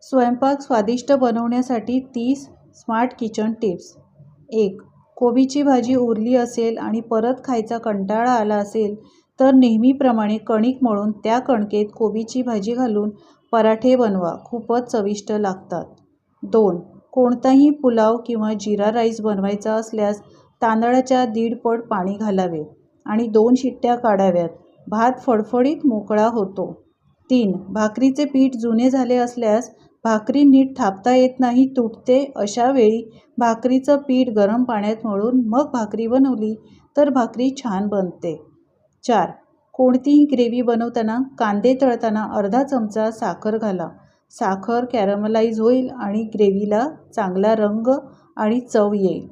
स्वयंपाक स्वादिष्ट बनवण्यासाठी 30 स्मार्ट किचन टिप्स. 1. कोबीची भाजी उरली असेल आणि परत खायचा कंटाळा आला असेल तर नेहमीप्रमाणे कणिक मळून त्या कणकेत कोबीची भाजी घालून पराठे बनवा, खूपच चविष्ट लागतात. 2. कोणताही पुलाव किंवा जिरा राईस बनवायचा असल्यास तांदळाच्या 1.5 पट पाणी घालावे आणि 2 शिट्ट्या काढाव्यात. भात फडफडीत मोकळा होतो. 3. भाकरीचे पीठ जुने झाले असल्यास भाकरी नीट थापता येत नाही, तुटते, अशा वेळी भाकरीचं पीठ गरम पाण्यात मळून मग भाकरी बनवली तर भाकरी छान बनते. 4. कोणतीही ग्रेव्ही बनवताना कांदे तळताना अर्धा चमचा साखर घाला. साखर कॅरमलाइज होईल आणि ग्रेव्हीला चांगला रंग आणि चव येईल.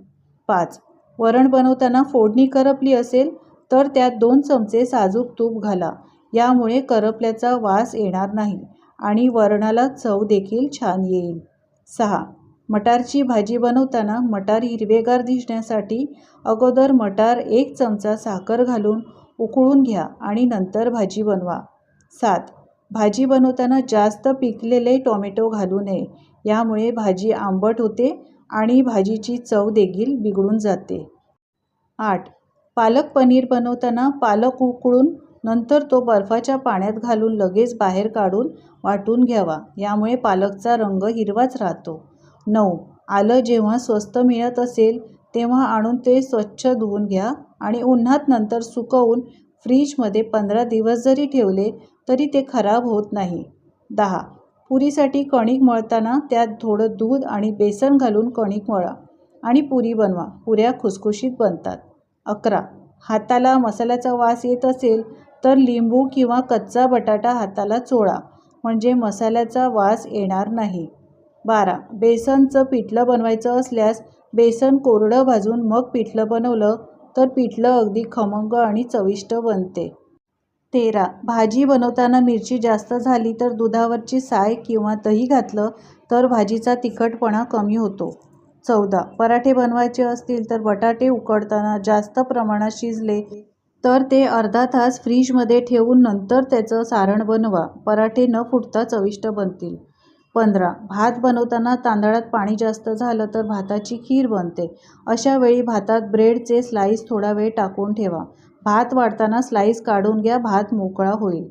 5. वरण बनवताना फोडणी करपली असेल तर त्यात 2 चमचे साजूक तूप घाला. यामुळे करपल्याचा वास येणार नाही आणि वरणाला चव देखील छान येईल. 6. मटारची भाजी बनवताना मटार हिरवेगार दिसण्यासाठी अगोदर मटार 1 चमचा साखर घालून उकळून घ्या आणि नंतर भाजी बनवा. 7. भाजी बनवताना जास्त पिकलेले टोमॅटो घालू नये, यामुळे भाजी आंबट होते आणि भाजीची चव देखील बिघडून जाते. 8. पालक पनीर बनवताना पालक उकळून नंतर तो बर्फाच्या पाण्यात घालून लगेच बाहेर काढून वाटून घ्यावा, यामुळे पालकचा रंग हिरवाच राहतो. 9. आलं जेव्हा स्वस्त मिळत असेल तेव्हा आणून ते स्वच्छ धुवून घ्या आणि उन्हात नंतर सुकवून फ्रीजमध्ये 15 दिवस जरी ठेवले तरी ते खराब होत नाही. 10. पुरीसाठी कणिक मळताना त्यात थोडं दूध आणि बेसन घालून कणिक मळा आणि पुरी बनवा, पुऱ्या खुसखुशीत बनतात. 11. हाताला मसाल्याचा वास येत असेल तर लिंबू किंवा कच्चा बटाटा हाताला चोळा, म्हणजे मसाल्याचा वास येणार नाही. 12. बेसनचं पिठलं बनवायचं असल्यास बेसन कोरडं भाजून मग पिठलं बनवलं तर पिठलं अगदी खमंग आणि चविष्ट बनते. 13. भाजी बनवताना मिरची जास्त झाली तर दुधावरची साय किंवा दही घातलं तर भाजीचा तिखटपणा कमी होतो. 14. पराठे बनवायचे असतील तर बटाटे उकडताना जास्त प्रमाणात शिजले तर ते अर्धा तास फ्रीजमध्ये ठेवून नंतर त्याचं सारण बनवा, पराठे न फुटता चविष्ट बनतील. 15. भात बनवताना तांदळात पाणी जास्त झालं तर भाताची खीर बनते. अशा वेळी भातात ब्रेडचे स्लाईस थोडा वेळ टाकून ठेवा. भात वाढताना स्लाईस काढून घ्या, भात मोकळा होईल.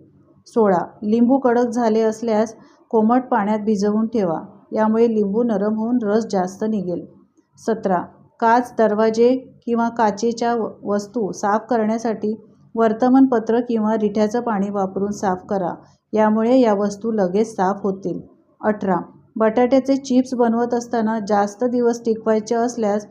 16. लिंबू कडक झाले असल्यास कोमट पाण्यात भिजवून ठेवा, यामुळे लिंबू नरम होऊन रस जास्त निघेल. 17. काच, दरवाजे किंवा काचेच्या वस्तू साफ करण्यासाठी वर्तमानपत्र किंवा रिठ्याचं पाणी वापरून साफ करा, यामुळे या वस्तू लगेच साफ होतील. 18. बटाट्याचे चिप्स बनवत असताना जास्त दिवस टिकवायचे असल्यास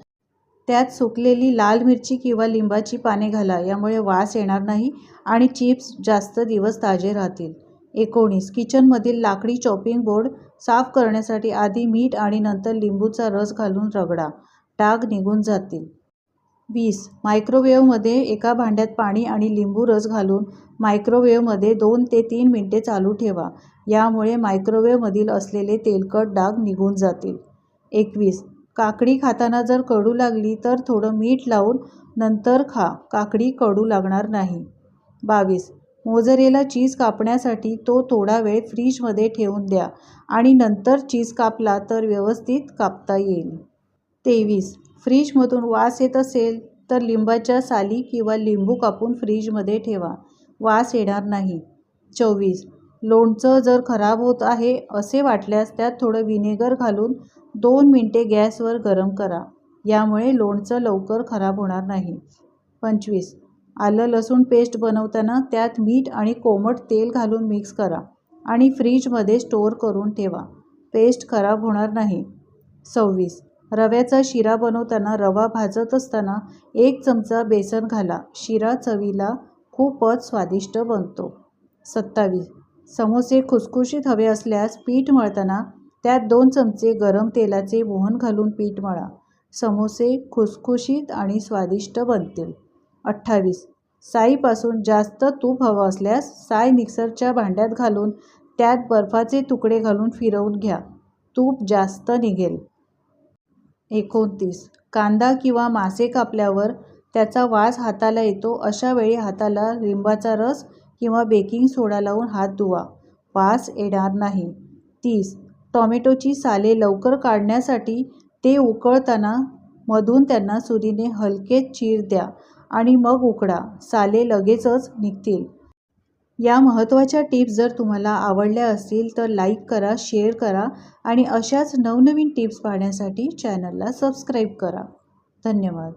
त्यात सुकलेली लाल मिरची किंवा लिंबाची पाने घाला, यामुळे वास येणार नाही आणि चिप्स जास्त दिवस ताजे राहतील. 19. किचनमधील लाकडी चॉपिंग बोर्ड साफ करण्यासाठी आधी मीठ आणि नंतर लिंबूचा रस घालून रगडा, डाग निघून जातील. 20. मायक्रोवेव्हमध्ये एका भांड्यात पाणी आणि लिंबू रस घालून मायक्रोवेव्हमध्ये 2 ते 3 मिनिटे चालू ठेवा, यामुळे मायक्रोवेव्हमधील असलेले तेलकट डाग निघून जातील. 21. काकडी खाताना जर कडू लागली तर थोडं मीठ लावून नंतर खा, काकडी कडू लागणार नाही. 22. मोझरेला चीज कापण्यासाठी तो थोडा वेळ फ्रीजमध्ये ठेवून द्या आणि नंतर चीज कापला तर व्यवस्थित कापता येईल. 23. फ्रीजमधून वास येत असेल तर लिंबाच्या साली किंवा लिंबू कापून फ्रीजमध्ये ठेवा, वास येणार नाही. 24. लोणचं जर खराब होत आहे असे वाटल्यास त्यात थोडं व्हिनेगर घालून 2 मिनिटे गॅसवर गरम करा, यामुळे लोणचं लवकर खराब होणार नाही. 25. आलं लसूण पेस्ट बनवताना त्यात मीठ आणि कोमट तेल घालून मिक्स करा आणि फ्रीजमध्ये स्टोअर करून ठेवा, पेस्ट खराब होणार नाही. 26. रव्याचा शिरा बनवताना रवा भाजत असताना 1 चमचा बेसन घाला, शिरा चवीला खूपच स्वादिष्ट बनतो. 27. समोसे खुसखुशीत हवे असल्यास पीठ मळताना त्यात 2 चमचे गरम तेलाचे मोहन घालून पीठ मळा, समोसे खुसखुशीत आणि स्वादिष्ट बनतील. 28. साईपासून जास्त तूप हवं असल्यास साय मिक्सरच्या भांड्यात घालून त्यात बर्फाचे तुकडे घालून फिरवून घ्या, तूप जास्त निघेल. 29. कांदा किंवा मासे कापल्यावर त्याचा वास हाताला येतो, अशा वेळी हाताला लिंबाचा रस किंवा बेकिंग सोडा लावून हात धुवा, वास येणार नाही. 30. टोमॅटोची साले लवकर काढण्यासाठी ते उकळताना मधून त्यांना सुरीने हलके चीर द्या आणि मग उकडा. साले लगेचच निघतील. या महत्त्वाच्या टिप्स जर तुम्हाला आवडल्या असतील तर लाईक करा, शेअर करा आणि अशाच नवनवीन टिप्स पाहण्यासाठी चॅनलला सबस्क्राईब करा. धन्यवाद.